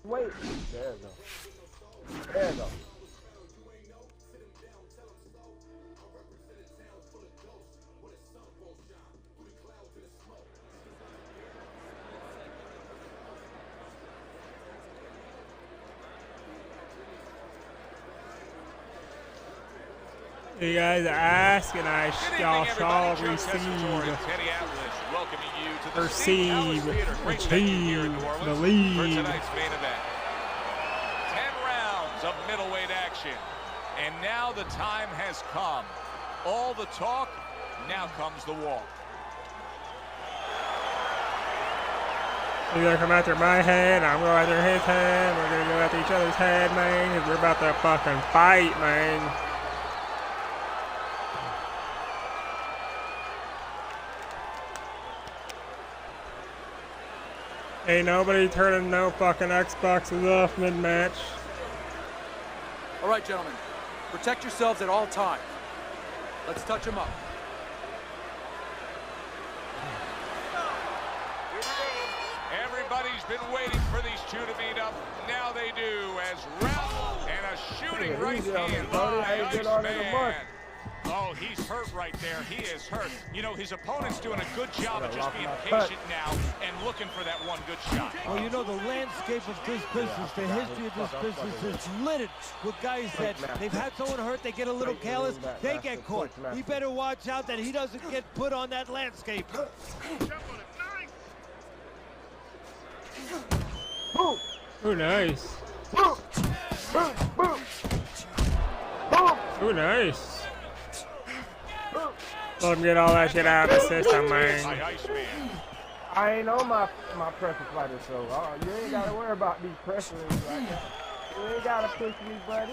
Wait. There you go. There you go. You guys ask and I shall receive, the lead. For tonight's main event. 10 rounds of middleweight action. And now the time has come. All the talk, now comes the walk. You're gonna come after my head, I'm going after his head, we're gonna go after each other's head, man, because we're about to fucking fight, man. Ain't nobody turning no fucking Xboxes off mid-match. All right, gentlemen. Protect yourselves at all times. Let's touch them up. Everybody's been waiting for these two to meet up. Now they do, as round and a shooting right hand by Iceman. Oh, he's hurt right there. He is hurt. You know, his opponent's doing a good job of just being patient now and looking for that one good shot. Well, you know, the landscape of this business, the history of this business is littered with guys that they've had someone hurt, they get a little careless, they get caught. He better watch out that he doesn't get put on that landscape. Oh, nice. Oh, nice. Let him get all that shit out of the system, man. I ain't know my pressure fighter, so you ain't gotta worry about these pressures right now. You ain't gotta push me, buddy.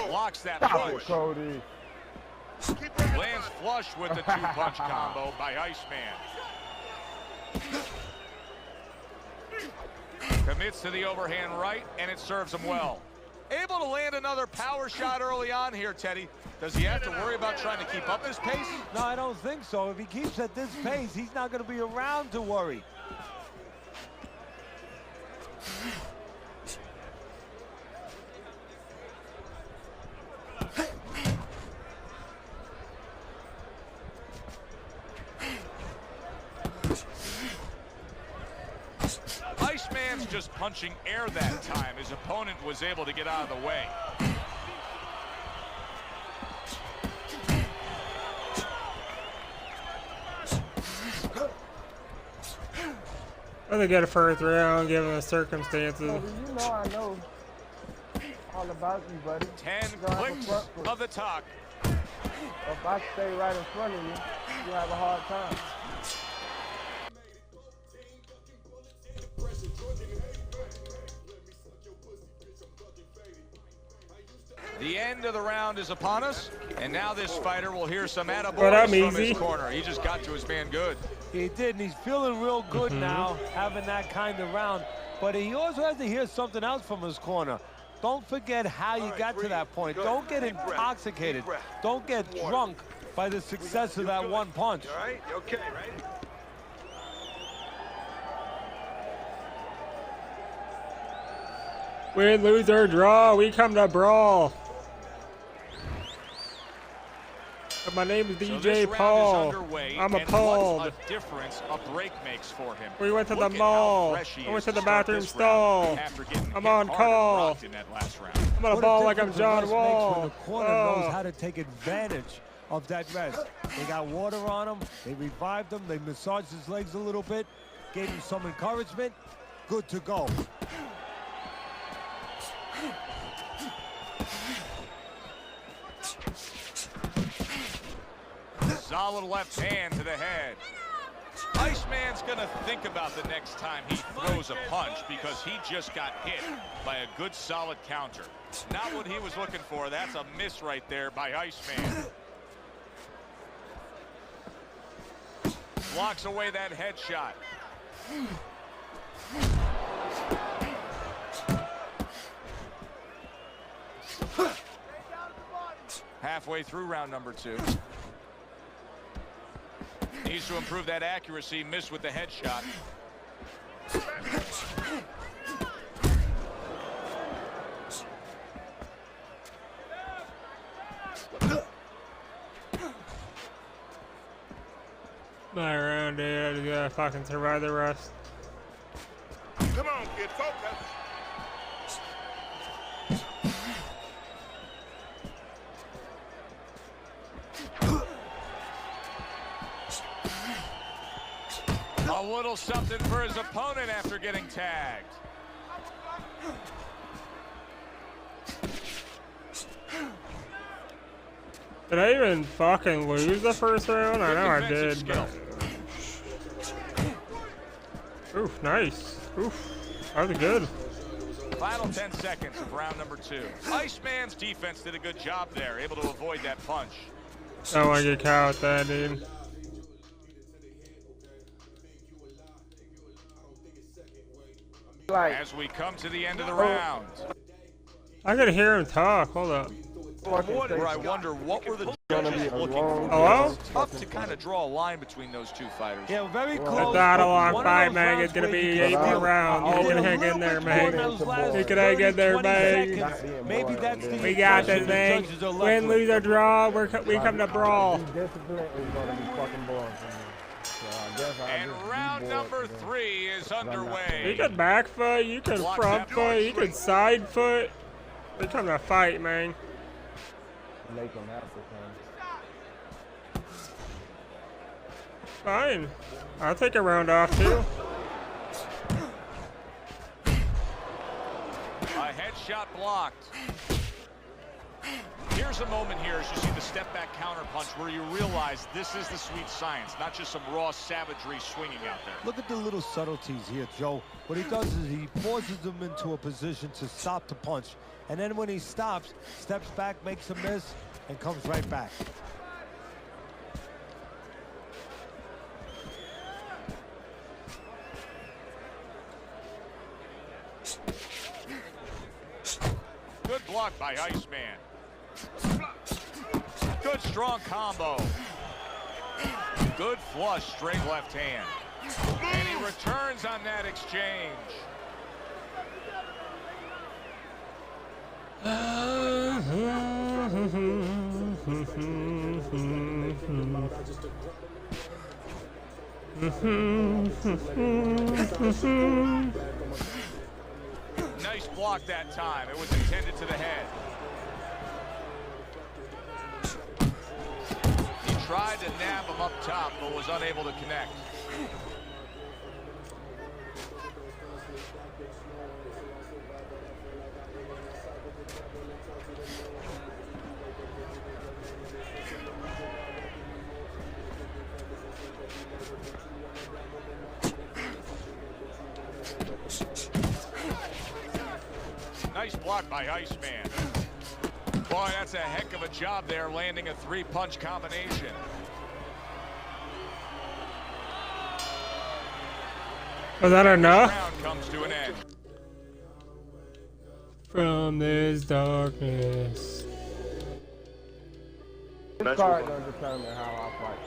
Blocks that Stop push. it, Cody. Lands flush with the two-punch combo by Iceman. Commits to the overhand right, and it serves him well. Able to land another power shot early on here, Teddy. Does he have to worry about trying to keep up his pace? No, I don't think so. If he keeps at this pace, he's not going to be around to worry. Iceman's just punching air that time. His opponent was able to get out of the way. Well, they get a first round given the circumstances. You know I know all about you, buddy. 10 clicks of the talk. If I stay right in front of you, you have a hard time. The end of the round is upon us, and now this fighter will hear some attaboys from his corner. He just got to his man good. He did, and he's feeling real good now, having that kind of round. But he also has to hear something else from his corner. Don't forget how you got to that point. Don't get intoxicated. Don't get drunk by the success of that one punch. All right? You okay, right? Win, lose, or draw, we come to brawl. My name is DJ Paul. I'm appalled. What a difference a break makes for him. We went to the mall. I went to the bathroom stall. I'm on call. I'm gonna ball like I'm John Wall. The corner knows how to take advantage of that rest. They got water on him. They revived him. They massaged his legs a little bit. Gave him some encouragement. Good to go. Solid left hand to the head. Iceman's gonna think about the next time he throws a punch because he just got hit by a good solid counter. Not what he was looking for. That's a miss right there by Iceman. Blocks away that headshot. Halfway through round number 2. Needs to improve that accuracy. Missed with the headshot. Not around, dude. You gotta fucking survive the rest. Come on, kid, focus. A little something for his opponent after getting tagged. Did I even fucking lose the first round? I know I did, but... Oof, nice. Oof, that was good. Final 10 seconds of round number 2. Iceman's defense did a good job there, able to avoid that punch. I don't want to get caught with that, dude. As we come to the end of the round. I could hear him talk. Hold up. Where I wonder what were the judges looking for. Hello? It's tough to kind of draw a line between those two fighters. Yeah, very close. It's not a long fight, man. It's gonna be 8 more rounds. You can hang in there, man. You can hang in there, man. Maybe that's the We got this thing. Win, lose, or draw. We come to brawl. Discipline is gonna be fucking boring for me. And round number 3 is underway. You can back foot, you can front foot, you can side foot. We come to fight, man. Make them have to come. Fine. I'll take a round off, too. A headshot blocked. Here's a moment here as you see the step back counter punch where you realize this is the sweet science, not just some raw savagery swinging out there. Look at the little subtleties here, Joe. What he does is he forces them into a position to stop the punch. And then when he stops, steps back, makes a miss, and comes right back. Good block by Iceman. Good strong combo. Good flush, straight left hand. And he returns on that exchange. Nice block that time. It was intended to the head. He tried to nab him up top, but was unable to connect. Nice block by Iceman. Boy, that's a heck of a job there, landing a 3-punch combination. Was that enough? Round comes to an end. From this darkness. This card gonna determine how I fight.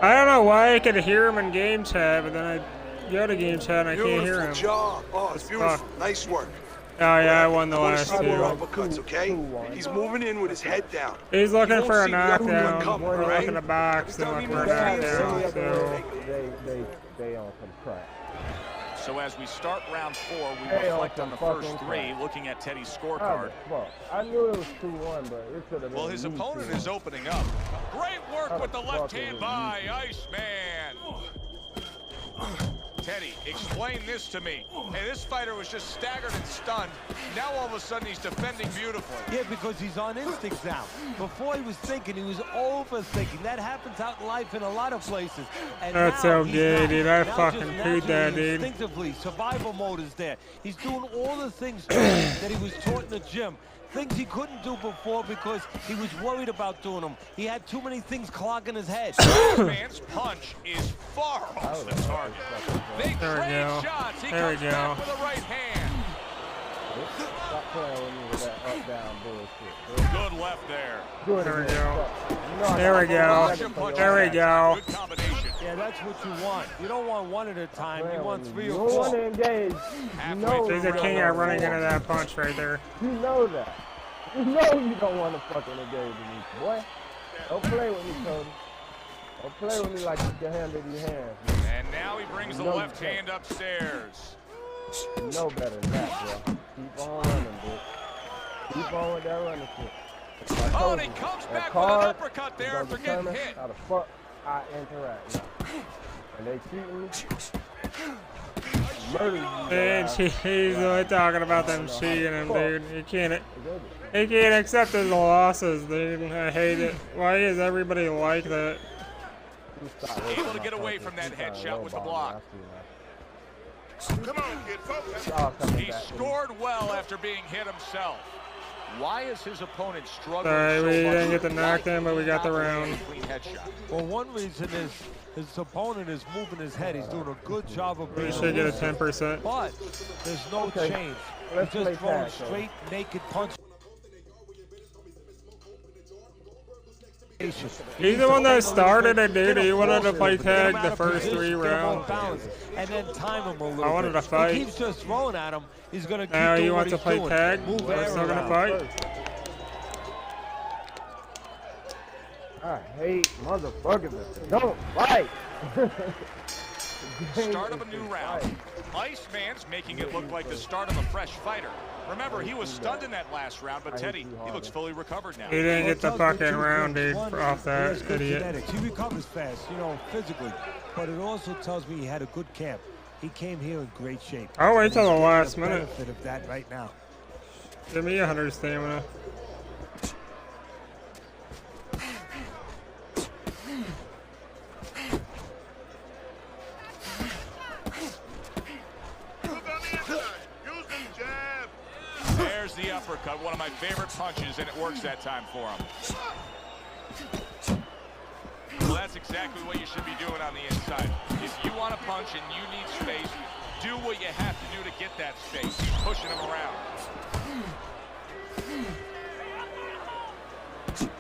I don't know why I could hear him in game chat, but then I go to game chat and I can't hear him. Jaw. Oh, it's beautiful. Nice work. Oh yeah, I won the last More 2. uppercuts, okay? He's moving in with his head down. He's looking for a see the uppercut knockdown. coming, We're right? looking to box and look for a knockdown. So They on some crap. So as we start round 4, we Hey, reflect on the first fucking 3, crap. looking at Teddy's Oh, scorecard. fuck. I knew it was 2-1, but it could have been. Well, his opponent is opening up. Great work with the left hand by Iceman. Teddy, explain this to me. Hey, this fighter was just staggered and stunned. Now all of a sudden he's defending beautifully. Yeah, because he's on instinct now. Before he was thinking, he was overthinking. That happens out in life in a lot of places. And That's now so he's good, not. dude. I Now fucking just hate that, naturally, dude. Instinctively, survival mode is there. He's doing all the things that he was taught in the gym. Things he couldn't do before because he was worried about doing them. He had too many things clogging his head. Man's punch is far off the target. They trade shots. He comes back with a right hand. Stop playing with me with that up-down bullshit. Good left there. Good. There we go. You know There we go. Russian punch There we attack. go. Good combination. Yeah, that's what you want. You don't want one at a time. You want 3 or 4. You don't want to engage. You know There's a king out running into that punch right there. You know that. You know you don't want to fucking engage with me, boy. Don't play with me, Cody. Don't play with me like you can handle your hands. Man. And now he brings the left hand upstairs. You know better than that, bro. Keep on running, dude. Keep on with that running shit. Oh, and he comes back with an uppercut there after getting hit. How the fuck I interact now. And they cheating me. Murder you. And he's talking about them cheating him, dude. He can't accept his losses, dude. I hate it. Why is everybody like that? Able to get away from that headshot with the block. Come on, kid, focus. He scored well after being hit himself. Why is his opponent struggling Sorry, so we much? didn't get the knockdown, but we got the round. Well, one reason is his opponent is moving his head. He's doing a good job of being We should get a 10%. But there's no change. He's just throwing straight, naked punches. He's the one that started it, dude. He wanted to play tag the first 3 rounds. And then time him a little I wanted to fight. He keeps just throwing at him. He's going to keep Now doing you what want to he's play doing. tag? Move We're still going to fight? I hate motherfuckers that don't fight. Start of a new round. Iceman's making it look like the start of a fresh fighter. Remember, he was stunned in that last round, but Teddy, he looks fully recovered now. He didn't get the fucking round, dude, off that idiot. Genetics. He recovers fast, you know, physically. But it also tells me he had a good camp. He came here in great shape. I'll wait till the last minute. Benefit of that right now. Give me 100 stamina. There's the uppercut, one of my favorite punches, and it works that time for him. Well, that's exactly what you should be doing on the inside. If you want to punch and you need space, do what you have to do to get that space. Keep pushing him around.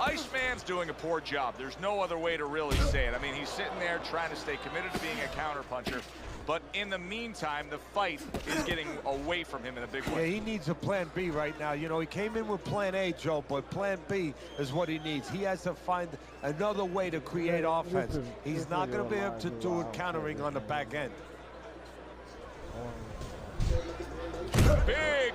Iceman's doing a poor job. There's no other way to really say it. I mean, he's sitting there trying to stay committed to being a counterpuncher. But in the meantime, the fight is getting away from him in a big way. Yeah, he needs a plan B right now. You know, he came in with plan A, Joe, but plan B is what he needs. He has to find another way to create offense. He's not going to be able to do it countering on the back end. Big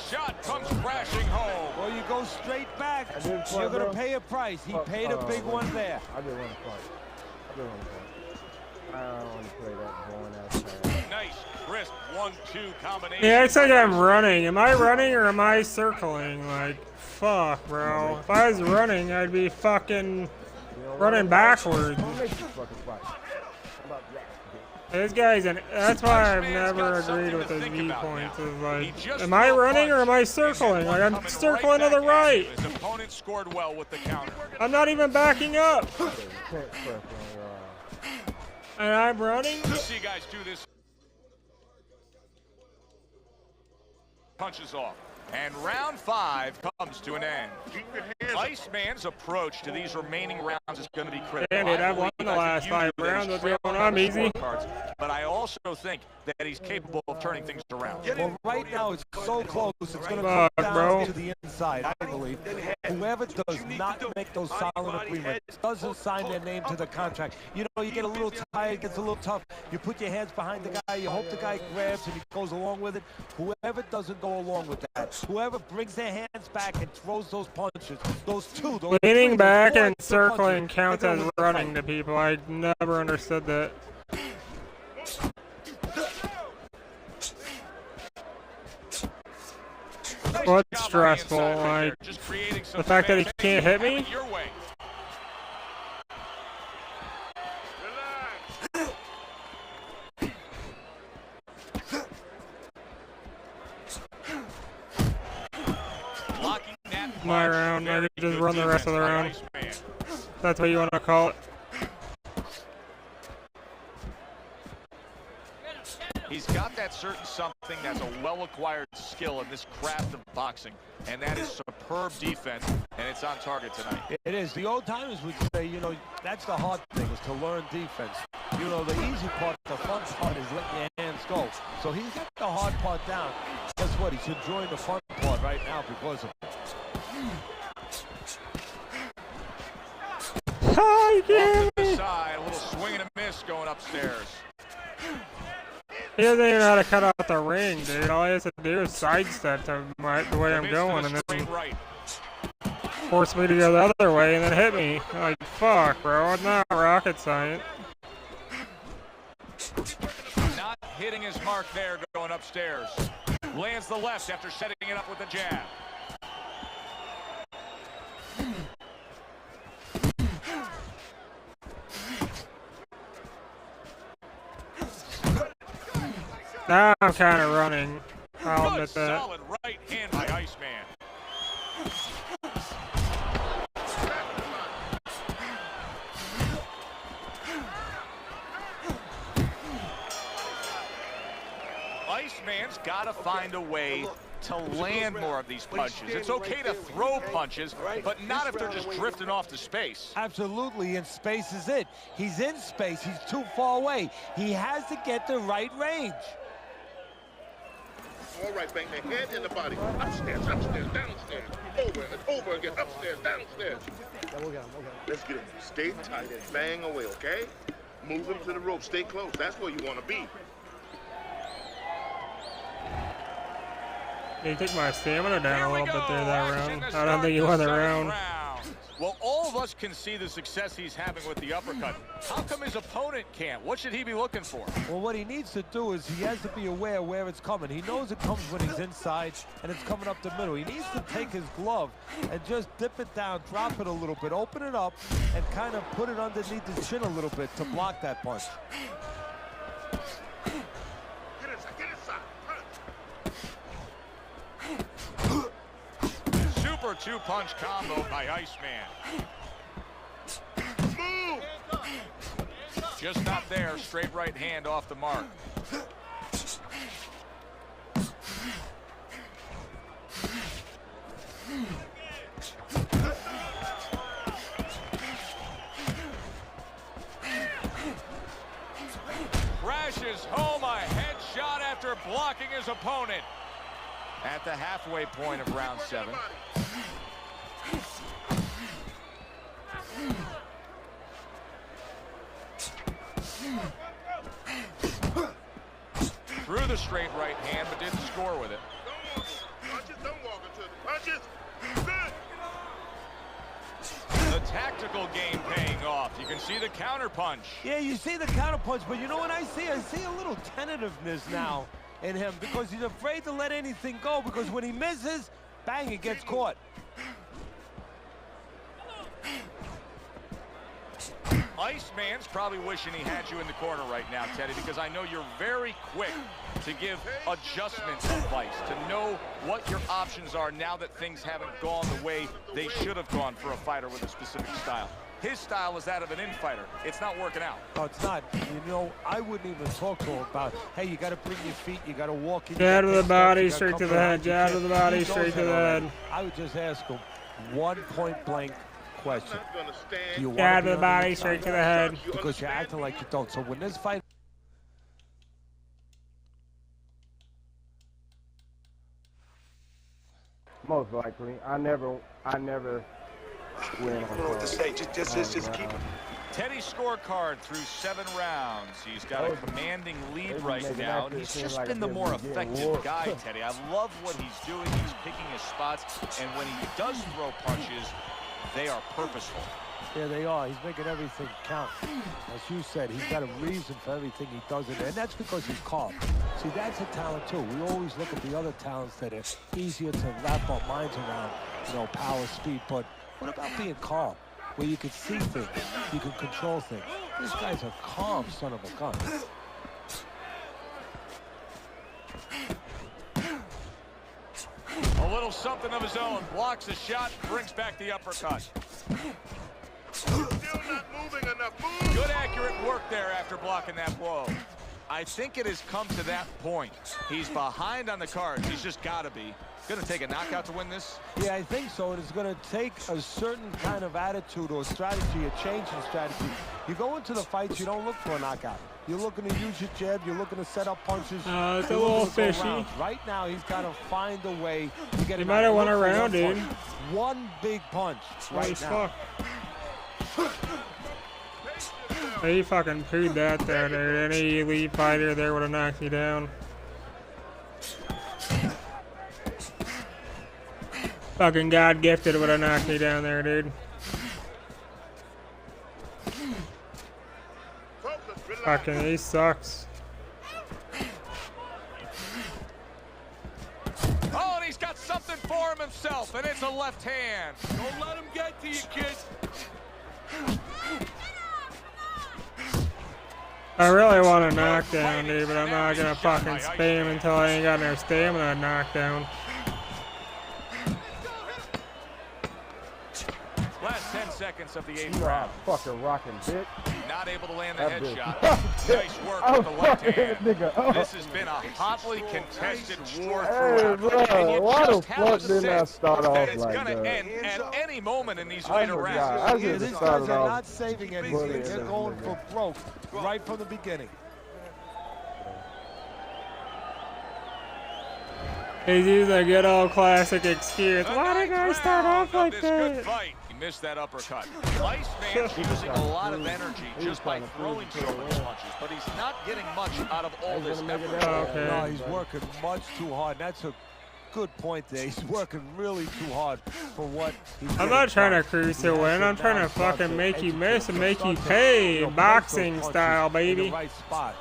shot comes crashing home. Well, you go straight back, you're going to pay a price. He paid a big one there. I didn't want to fight. I don't want to play that going outside. Nice, crisp 1-2 combination. Yeah, it's like I'm running. Am I running or am I circling? Like, fuck, bro. If I was running, I'd be fucking running backwards. Don't make you fucking fight. How about that? This guy's that's why I've never agreed with his viewpoints. Is like, am I running or am I circling? Like, I'm circling to the right. His opponent scored well with the counter. I'm not even backing up. And I'm running. You see guys do this. Punches off. And round 5 comes to an end. Iceman's approach to these remaining rounds is going to be critical. Damn it, I've won the last 5 rounds. What's going on, Meezy? But I also think that he's capable of turning things around. Well, right now it's so close. It's going to come down to the inside, I believe. Whoever does not make those silent agreements, doesn't sign their name to the contract. You know, you get a little tired, gets a little tough. You put your hands behind the guy. You hope the guy grabs and he goes along with it. Whoever doesn't go along with that, whoever brings their hands back and throws those punches, those leaning back and circling counts as running to people. I never understood that. What's stressful? Like, the fact that he can't hit me? My round, I could just run the rest of the round. That's what you want to call it. He's got that certain something that's a well-acquired skill in this craft of boxing, and that is superb defense, and it's on target tonight. It is. The old timers would say, you know, that's the hard thing, is to learn defense. You know, the easy part, the fun part is letting your hands go. So he's got the hard part down. Guess what? He's enjoying the fun part right now because of it. Hi, Off to the side, a little swing and a miss going upstairs. He doesn't even know how to cut out the ring, dude. All he has to do is sidestep to the way I'm going and then Right. force me to go the other way and then hit me. Like, fuck, bro. It's not rocket science. Not hitting his mark there going upstairs. Lands the left after setting it up with a jab. Now I'm kind of running. I'll Good, admit that. solid right hand by Iceman. Iceman's got to find a way to land more of these punches. It's okay to throw punches, but not if they're just drifting off to space. Absolutely, and space is it. He's in space. He's too far away. He has to get the right range. All right, bang the head and the body. Upstairs, upstairs, downstairs. Over and over again. Upstairs, downstairs. Let's get him. Stay tight and bang away, okay? Move him to the rope. Stay close. That's where you want to be. You take my stamina down a little bit there that round. I don't think he won the round. Well, all of us can see the success he's having with the uppercut. How come his opponent can't? What should he be looking for? Well, what he needs to do is he has to be aware where it's coming. He knows it comes when he's inside and it's coming up the middle. He needs to take his glove and just dip it down, drop it a little bit, open it up, and kind of put it underneath his chin a little bit to block that punch. Get inside, get inside. Super two-punch combo by Iceman. Move! Just not there. Straight right hand off the mark. Crashes home a headshot after blocking his opponent. At the halfway point of round 7. Threw the straight right hand, but didn't score with it. Don't walk into the punches. Good. The tactical game paying off. You can see the counter punch. Yeah, you see the counter punch, but you know what I see? I see a little tentativeness now in him because he's afraid to let anything go because when he misses, bang, it gets caught. Iceman's probably wishing he had you in the corner right now, Teddy, because I know you're very quick to give adjustment advice, to know what your options are now that things haven't gone the way they should have gone for a fighter with a specific style. His style is that of an in-fighter. It's not working out. No, it's not. You know, I wouldn't even talk to him about, hey, you got to bring your feet, you got to walk in. Jab to the body, straight to the head. Jab to the body, straight to the head. I would just ask him one point-blank question. Do you want Jab to be the on body, inside? straight to the head. Because you're acting like you don't. So when this fight... Most likely. I never win on Just keep it. Teddy's scorecard through 7 rounds. He's got a commanding lead right now, and he's just been the more effective guy, Teddy. I love what he's doing. He's picking his spots, and when he does throw punches, they are purposeful. Yeah, they are. He's making everything count. As you said, he's got a reason for everything he does in there, and that's because he's calm. See, that's a talent, too. We always look at the other talents that are easier to wrap our minds around, you know, power, speed, but what about being calm, where you can see things, you can control things? This guy's a calm son of a gun. A little something of his own. Blocks the shot, brings back the uppercut. Still not moving enough. Move. Good accurate work there after blocking that blow. I think it has come to that point. He's behind on the cards. He's just got to be. Going to take a knockout to win this? Yeah, I think so. And it's going to take a certain kind of attitude or strategy, a change in strategy. You go into the fights, you don't look for a knockout. You're looking to use your jab. You're looking to set up punches. It's a little fishy. Right now, he's got to find a way to get. He might have won a round, dude. One big punch right now. He fucking pooed that there, dude. Any elite fighter there would have knocked you down. Fucking God gifted would have knocked me down there, dude. Fucking he sucks. Oh, and he's got something for himself, and it's a left hand. Don't let him get to you, kid. I really want a knockdown, dude, but I'm not gonna fucking spam until I ain't got no stamina to knock down. Last 10 seconds of the 8th You round. are fucking rocking, bitch. Not able to land the That bitch. headshot. Nice work with the left hand. Nigga, oh. This has been a hotly contested war Hey, throughout. bro, And you why the just have fuck a didn't I sense start that off it's like gonna that? end at any moment in these I later forgot. rounds. I Yeah, just these started guys are off not saving anything. bullying They're this going nigga. for broke right from the beginning. He's using a good old classic excuse. The Why did I ninth start round off of like this good that? fight. He missed that uppercut. Iceman's using a lot of energy just by throwing so many punches, but he's not getting much out of all this effort. Okay. No, he's working much too hard. That's a good point there. He's working really too hard for what he's I'm not trying to cruise to win. I'm trying to fucking make you miss and make you pay. Boxing style, baby. Right spots.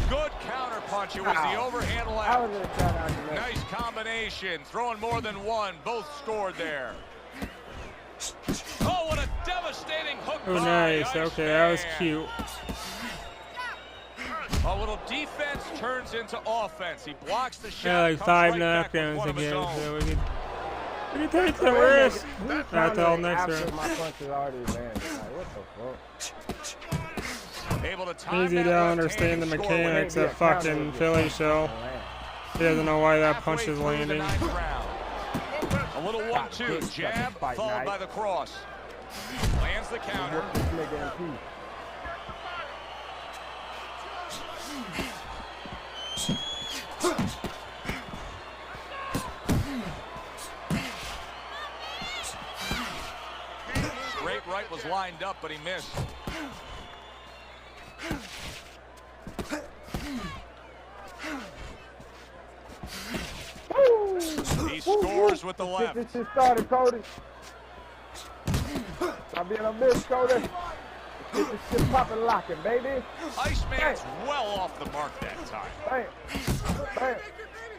Good counter punch. It was the overhand I was left. gonna count out the left. Nice combination. Throwing more than one. Both scored there. Oh, what a devastating hook. Oh, by nice. Okay, that was Iceman. cute. A little defense turns into offense. He blocks the shot. Yeah, like comes 5 right back with knockdowns one of his again, own. so we can take the risk. Not till next After round. my punch is already landed. Like, what the fuck? Able to time Easy that to left understand the hand and score with mechanics it. of fucking Philly show. He doesn't know why that punch Halfway is through the landing. 9th round. A little 1-2 jab followed by the cross. Lands the counter. This nigga in peace. Straight right was lined up, but he missed. He scores with the left. Get this shit started, Cody. I'm being a miss, Cody. Get this shit poppin' locking, baby. Iceman's well off the mark that time. Bam. Bam.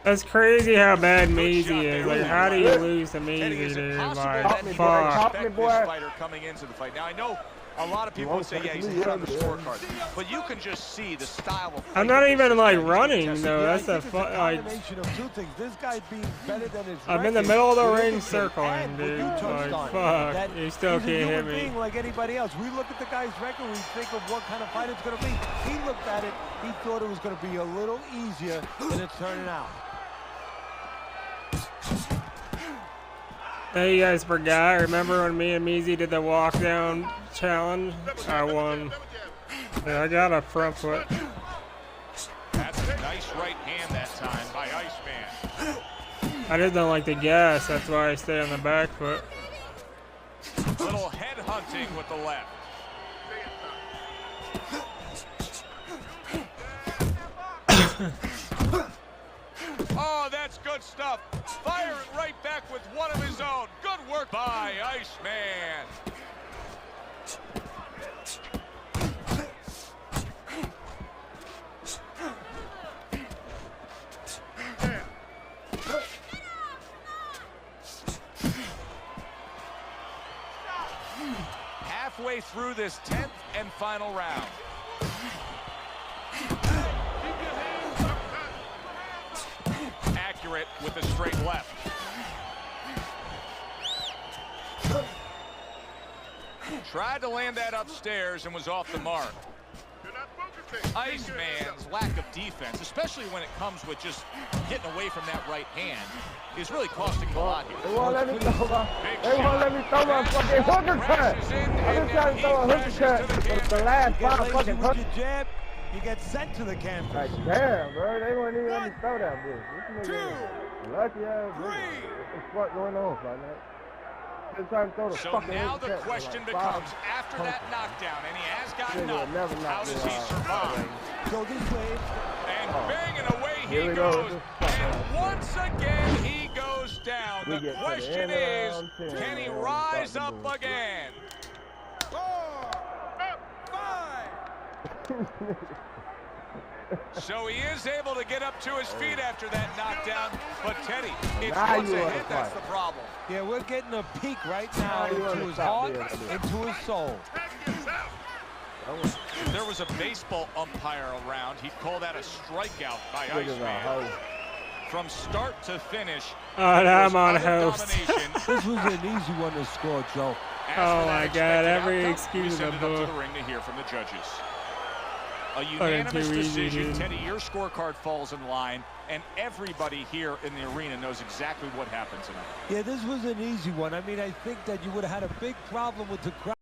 That's crazy how bad Good Meezy shot is. there. Like, how do you lose to And it Meezy, is dude? impossible Like, that you would fuck. Top me, expect boy. this fighter coming into the fight. Now, I know a lot of people would say, yeah, he's ahead on the scorecard. But you can just see the style of fight I'm not that even, this like, guy is running, contesting. though. Yeah, That's I the think it's a like, combination of two things. This guy being better than his I'm in the record, middle of the the ring other thing, circling, and what dude. you touched Like, on, fuck. that You still he's a can't hit human me. being like anybody else. We look at the guy's record, we think of what kind of fight it's going to be. He looked at it, he thought it was going to be a little easier than it's turning out. Hey, you guys forgot? Remember when me and Meezy did the walk down challenge? I won. Yeah, I got a front foot. That's a nice right hand that time by Iceman. I just don't like the gas. That's why I stay on the back foot. Little head hunting with the left. Oh, that's good stuff. Firing right back with one of his own. Good work by Iceman. Halfway through this 10th and final round. Accurate with the straight left. Tried to land that upstairs and was off the mark. Iceman's his lack of defense, especially when it comes with just getting away from that right hand, is really costing him a lot here. They won't let me throw my fucking hooker cut. I'm just trying to throw a hooker cut for the last 5 fucking hookers. Jab, you get sent to the canvas. Like, damn, bro. They won't even let me throw that bitch. This nigga, lucky ass nigga. What the fuck going on, right now? So now the question becomes, after that knockdown, and he has gotten up, how does he survive? Go this way. And banging away he goes. And once again, he goes down. The question is, can he rise up again? 4, 5. So he is able to get up to his feet after that knockdown, but Teddy, it's once a hit that's the problem. Yeah, we're getting a peek right now into his heart, into his soul. If there was a baseball umpire around, he'd call that a strikeout by Iceman. From start to finish, I'm on host. This was an easy one to score, Joe. Oh my God, every excuse in in the the book. book. To the ring to hear from the judges. A unanimous decision. Teddy, your scorecard falls in line, and everybody here in the arena knows exactly what happened tonight. Yeah, this was an easy one. I mean, I think that you would have had a big problem with the crowd.